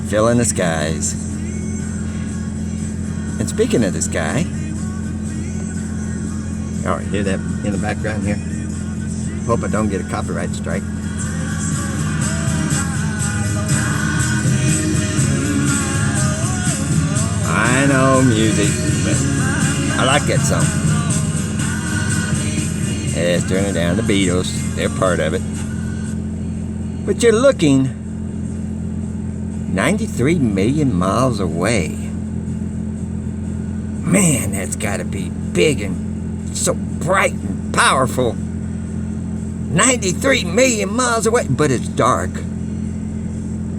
filling the skies. And speaking of the sky, oh, hear that in the background here? Hope I don't get a copyright strike. I know music, but I like that song. Yeah, it's turning down the Beatles. They're part of it. But you're looking 93 million miles away. Man, that's gotta be big and so bright and powerful. 93 million miles away, but it's dark.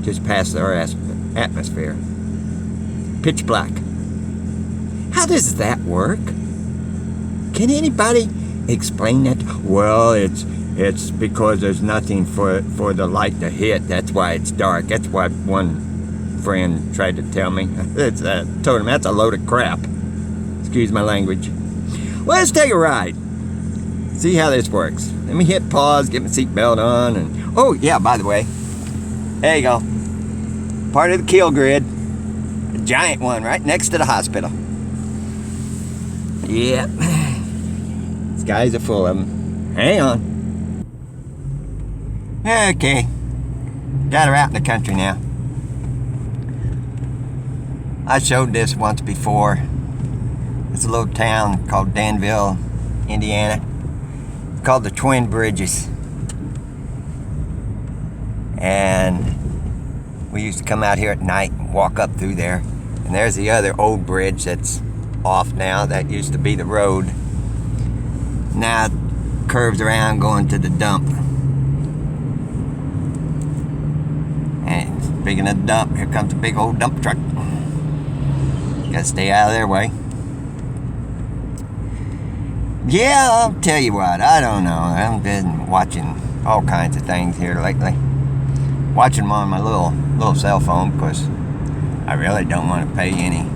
Just past our atmosphere. Pitch black. How does that work? Can anybody explain that? Well, it's because there's nothing for the light to hit. That's why it's dark. That's why one friend tried to tell me. Told him that's a load of crap. Excuse my language. Well, let's take a ride. See how this works. Let me hit pause, get my seatbelt on, and oh yeah, by the way, there you go. Part of the kill grid. A giant one right next to the hospital. Yep. Skies are full of them. Hang on. Okay. Got her out in the country now. I showed this once before. It's a little town called Danville, Indiana. It's called the Twin Bridges. And we used to come out here at night and walk up through there. And there's the other old bridge that's off now. That used to be the road. Now it curves around going to the dump. And speaking of the dump, here comes a big old dump truck. Gotta stay out of their way. Yeah, I'll tell you what, I don't know. I've been watching all kinds of things here lately. Watching them on my little cell phone because I really don't want to pay any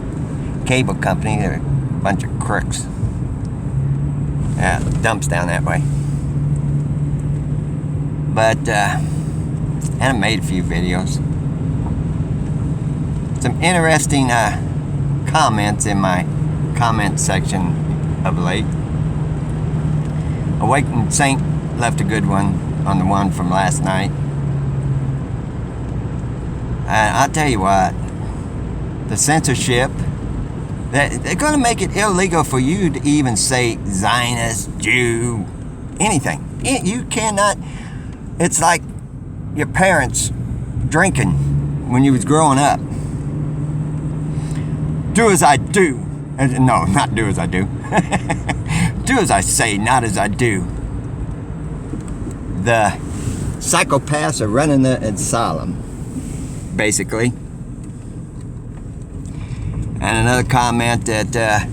cable company. They're a bunch of crooks. Yeah, dumps down that way. But, and I made a few videos. Some interesting comments in my comment section of late. Awakened Saint left a good one on the one from last night. And I'll tell you what, the censorship, they're going to make it illegal for you to even say Zionist, Jew, anything. You cannot. It's like your parents drinking when you was growing up. Do as I do. No, not do as I do. Do as I say, not as I do. The psychopaths are running the asylum, basically. And another comment that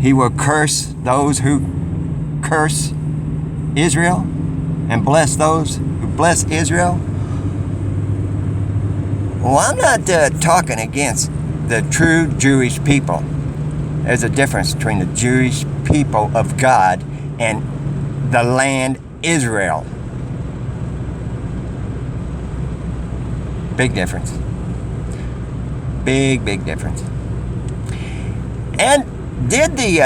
he will curse those who curse Israel and bless those who bless Israel. Well, I'm not talking against the true Jewish people. There's a difference between the Jewish people of God and the land Israel. Big difference. Big difference. And did the,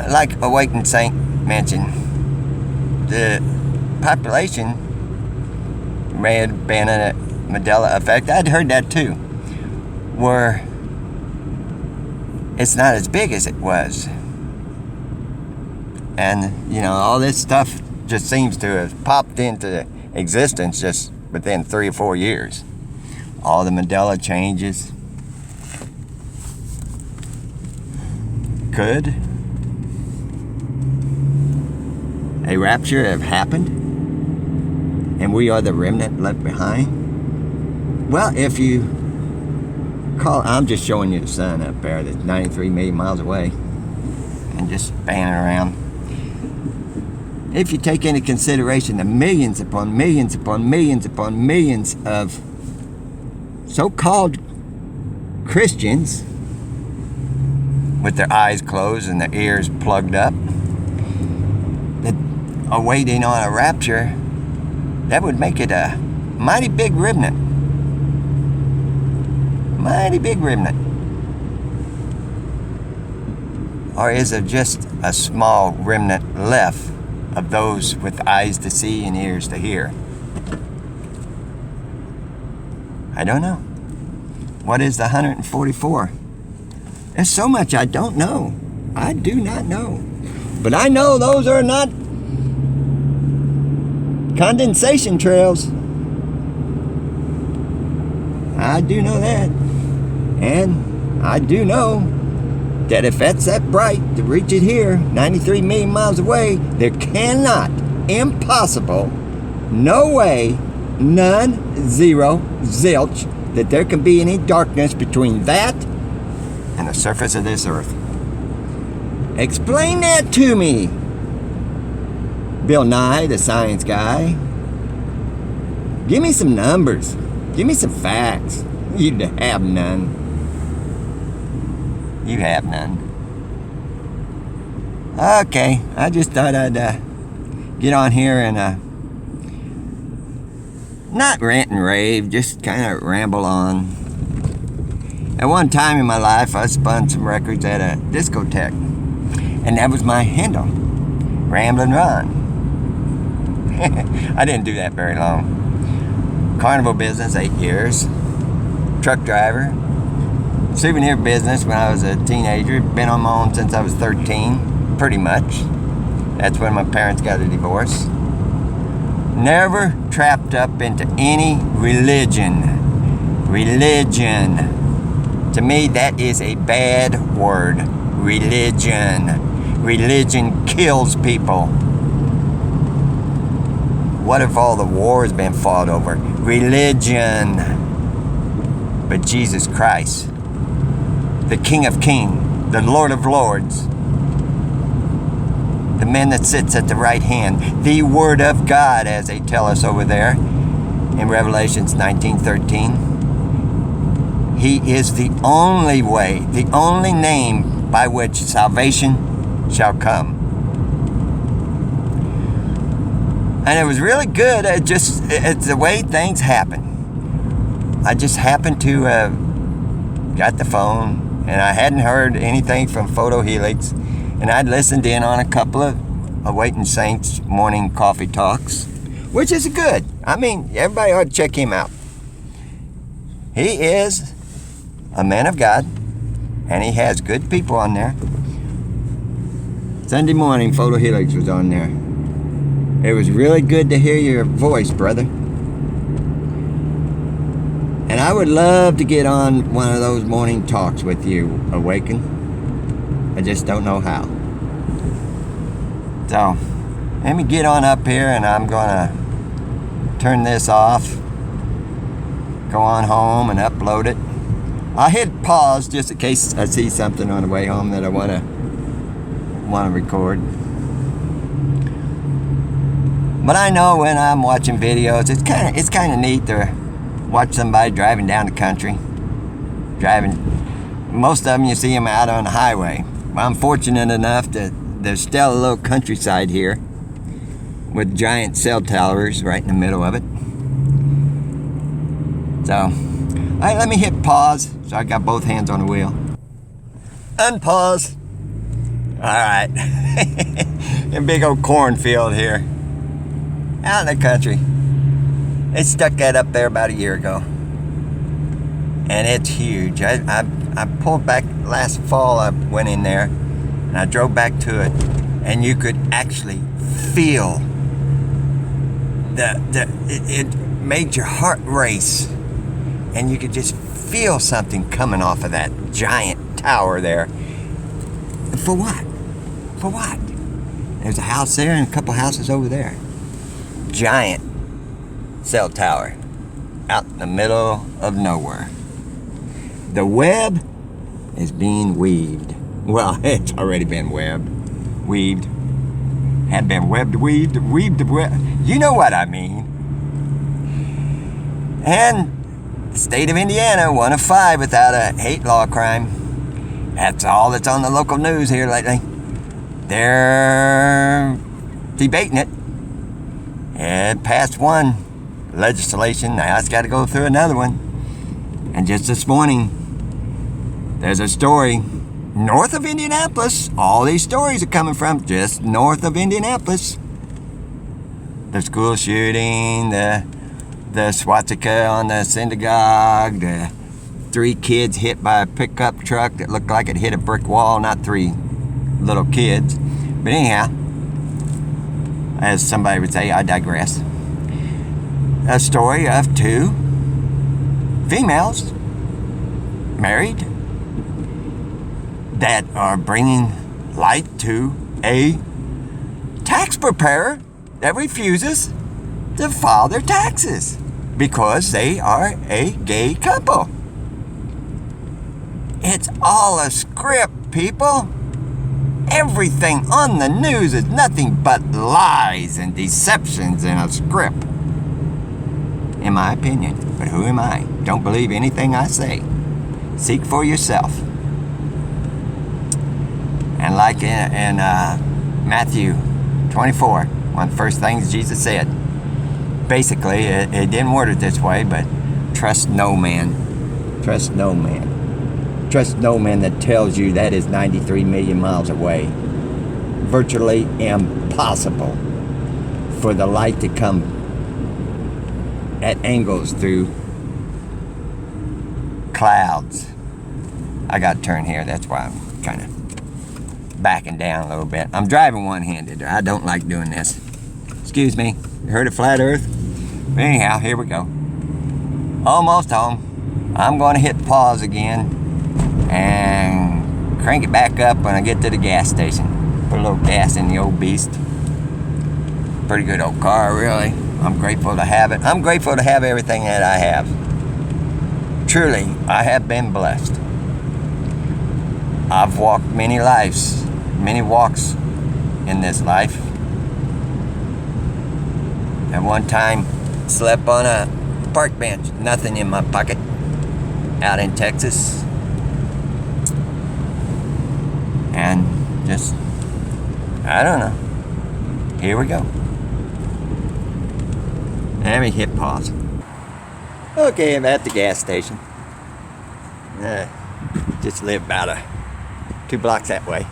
like Awakened Saint mentioned, the population may have been a Mandela effect. I'd heard that too. Where it's not as big as it was. And, you know, all this stuff just seems to have popped into existence just within 3 or 4 years. All the Mandela changes. Could a rapture have happened? And we are the remnant left behind? Well, if you call, I'm just showing you the sun up there that's 93 million miles away and just spanning around. If you take into consideration the millions upon millions upon millions upon millions of so-called Christians with their eyes closed and their ears plugged up that are waiting on a rapture, that would make it a mighty big remnant. mighty big remnant? Or is there just a small remnant left of those with eyes to see and ears to hear? I don't know. What is the 144? There's so much I don't know. I do not know. But I know those are not condensation trails. I do know that. And I do know that if that's that bright to reach it here, 93 million miles away, there cannot, impossible, no way, none, zero, zilch, that there can be any darkness between that and the surface of this earth. Explain that to me, Bill Nye, the science guy. Give me some numbers. Give me some facts. You have none. You have none. Okay, I just thought I'd get on here and not rant and rave, just kind of ramble on. At one time in my life, I spun some records at a discotheque, and that was my handle, Ramblin' Ron. I didn't do that very long. Carnival business, 8 years. Truck driver. Souvenir business when I was a teenager. Been on my own since I was 13, pretty much. That's when my parents got a divorce. Never trapped up into any religion. Religion. To me, that is a bad word. Religion. Religion kills people. What if all the wars been fought over? Religion. But Jesus Christ, the King of Kings, the Lord of Lords, the man that sits at the right hand, the Word of God, as they tell us over there in Revelations 19:13. He is the only way, the only name by which salvation shall come. And it was really good. It's the way things happen. I just happened to got the phone, and I hadn't heard anything from Photo Helix, and I'd listened in on a couple of Awaiting Saints morning coffee talks, which is good. I mean, everybody ought to check him out. He is a man of God, and he has good people on there. Sunday morning, Photo Helix was on there. It was really good to hear your voice, brother. And I would love to get on one of those morning talks with you, Awaken. I just don't know how. So, let me get on up here, and I'm gonna turn this off, go on home and upload it. I'll hit pause just in case I see something on the way home that I wanna record. But I know when I'm watching videos, it's kind of neat to watch somebody driving down the country. Most of them you see them out on the highway. I'm fortunate enough that there's still a little countryside here with giant cell towers right in the middle of it. So, all right, let me hit pause. So I got both hands on the wheel. Unpause. All right. A big old cornfield here. Out in the country. They stuck that up there about a year ago. And it's huge. I pulled back last fall. I went in there and I drove back to it, and you could actually feel it made your heart race, and you could just feel something coming off of that giant tower there. For what? For what? There's a house there and a couple houses over there. Giant cell tower out in the middle of nowhere. The web is being weaved. Well, it's already been weaved. Had been weaved. You know what I mean. And the state of Indiana, 1 of 5 without a hate law crime. That's all that's on the local news here lately. They're debating it. It passed one legislation. Now it's got to go through another one. And just this morning, There's a story north of Indianapolis. All these stories are coming from just north of Indianapolis. The school shooting, the swastika on the synagogue, the 3 kids hit by a pickup truck that looked like it hit a brick wall. Not 3 little kids. But anyhow, as somebody would say, I digress. A story of 2 females married that are bringing light to a tax preparer that refuses to file their taxes because they are a gay couple. It's all a script, people. Everything on the news is nothing but lies and deceptions in a script. In my opinion. But who am I? Don't believe anything I say. Seek for yourself. And like in Matthew 24, one of the first things Jesus said, basically, it didn't word it this way, but trust no man. Trust no man. Trust no man that tells you that is 93 million miles away. Virtually impossible for the light to come at angles through clouds. I got to turn here, that's why I'm kind of backing down a little bit. I'm driving one-handed. I don't like doing this. Excuse me. You heard of flat earth? But anyhow, here we go. Almost home. I'm going to hit pause again and crank it back up when I get to the gas station. Put a little gas in the old beast. Pretty good old car, really. I'm grateful to have it. I'm grateful to have everything that I have. Truly, I have been blessed. I've walked many lives, many walks in this life. At one time, slept on a park bench, nothing in my pocket, out in Texas. And just, I don't know. Here we go. Let me hit pause. Okay, I'm at the gas station. Just live about 2 blocks that way.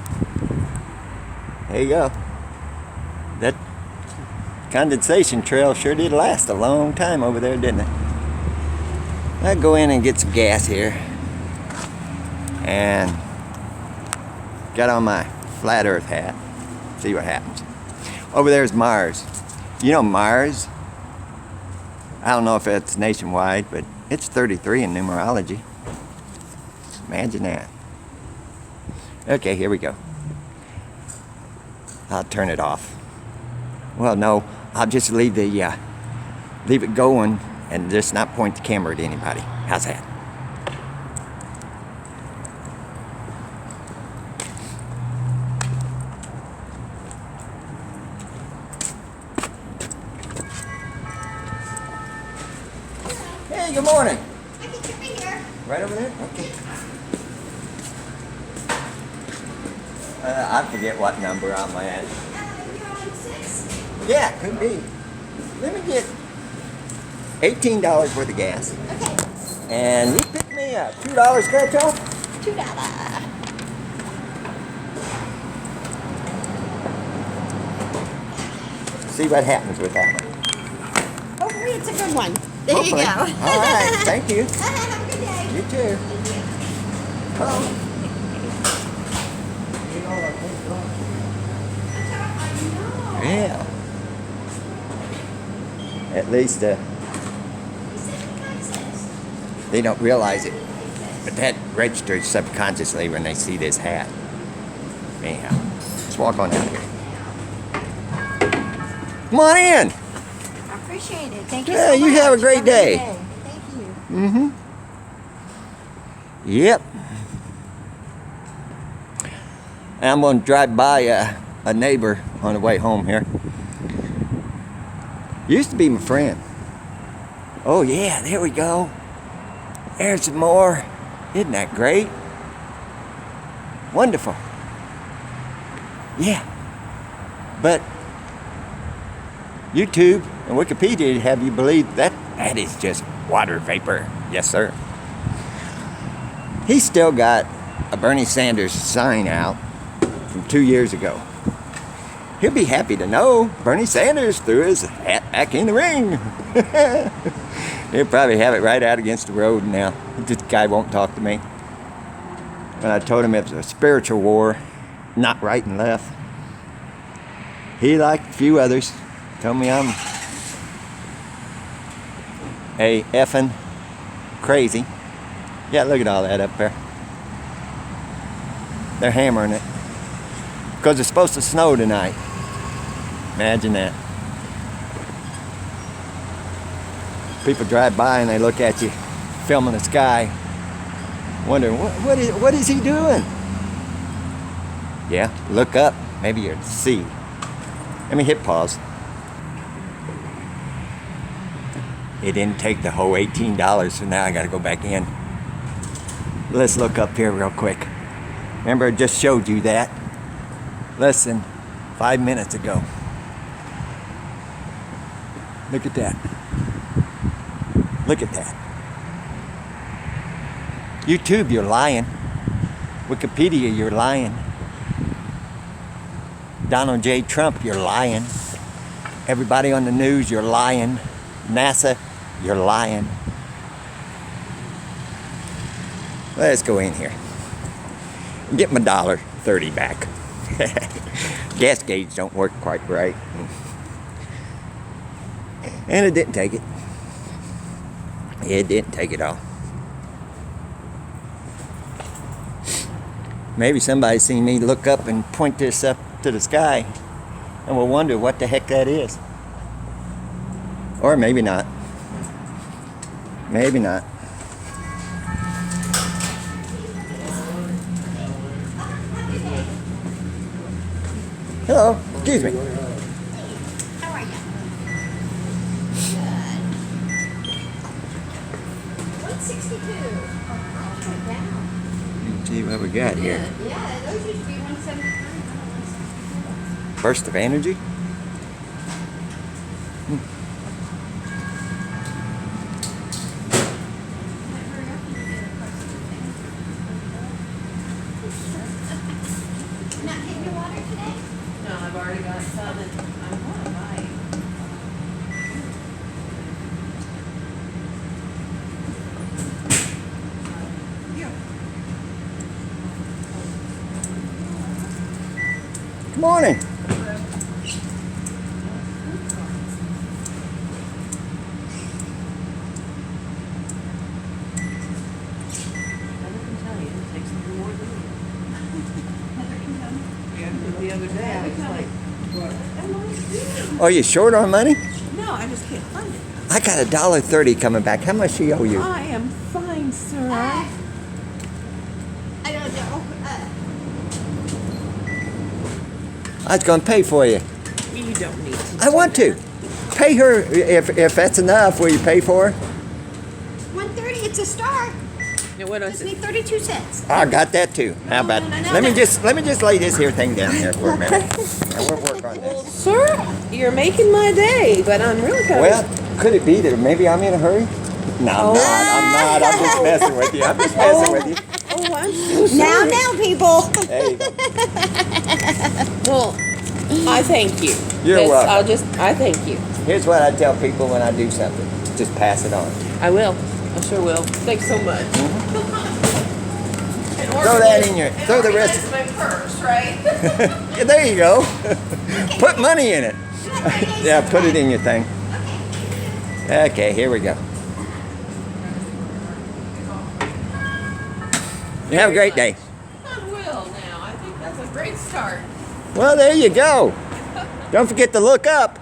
There you go. That condensation trail sure did last a long time over there, didn't it? I'll go in and get some gas here. And got on my flat earth hat. See what happens. Over there's Mars. You know Mars? I don't know if it's nationwide, but it's 33 in numerology. Imagine that. Okay, here we go. I'll turn it off. Well, no, I'll just leave it going and just not point the camera at anybody. How's that? Hey, good morning. I can get right here. Right over there? Okay. I forget what number I'm at. You're on 6. Yeah, could be. Let me get $18 worth of gas. Okay. And you pick me up. $2 scratch off? $2. See what happens with that one. Hopefully it's a good one. There Hopefully. you go. All right, thank you. Have a good day. You too. Thank you. Oh. Yeah. At least they don't realize it. But that registers subconsciously when they see this hat. Anyhow, let's walk on out here. Come on in. I appreciate it. Thank you Yeah, so you much. have a great day. Thank you. Mm-hmm. Yep. And I'm going to drive by a neighbor on the way home here. Used to be my friend. Oh yeah, there we go. There's some more. Isn't that great? Wonderful. Yeah. But YouTube and Wikipedia have you believe that is just water vapor. Yes, sir. He's still got a Bernie Sanders sign out from 2 years ago. He'll be happy to know Bernie Sanders threw his hat back in the ring. He'll probably have it right out against the road now. This guy won't talk to me. When I told him it was a spiritual war, not right and left, he, like a few others, told me I'm a effing crazy. Yeah, look at all that up there. They're hammering it. Because it's supposed to snow tonight. Imagine that. People drive by and they look at you filming the sky, wondering, what is he doing? Yeah, look up. Maybe you'll see. Let me hit pause. It didn't take the whole $18, so now I gotta go back in. Let's look up here real quick. Remember, I just showed you that less than 5 minutes ago. Look at that. Look at that. YouTube, you're lying. Wikipedia, you're lying. Donald J. Trump, you're lying. Everybody on the news, you're lying. NASA, you're lying. Let's go in here. Get my $1.30 back. Gas gauge don't work quite right. And it didn't take it. It didn't take it all. Maybe somebody seen me look up and point this up to the sky and will wonder what the heck that is. Or maybe not. Maybe not. Hello, excuse me. How are you? Good. 162. Oh, down. Let's see what we got here. Yeah, those used to be 173. Burst of energy. Not getting your water today? No, I've already got some and I'm going to buy. Good morning. Heather can tell you, it takes them more than you. The other day, I was like, what am I doing? Are you short on money? No, I just can't find it. I got $1.30 coming back. How much she owe you? I am fine, sir. I don't know. I was going to pay for you. You don't need to. I want to. Pay her if that's enough. Will you pay for her? 130, it's a start. No, what Just is need it? 32 cents. I got that too. How about? no, Let me no. just lay this here thing down here for a minute. And we'll work on this. Sir, you're making my day, but I'm really kind Well, could it be that maybe I'm in a hurry? No, I'm Oh. not. I'm not. I'm just messing with you. I'm just messing with you. Oh, I'm so sorry. Now, people. There you go. Well, I thank you. You're welcome. I thank you. Here's what I tell people when I do something. Just pass it on. I will. I sure will. Thanks so much. Throw that in your. Throw the rest. my purse, right? Yeah, there you go. Put money in it. Yeah, put it in your thing. Okay, here we go. You have a great day. I will now. I think that's a great start. Well, there you go. Don't forget to look up.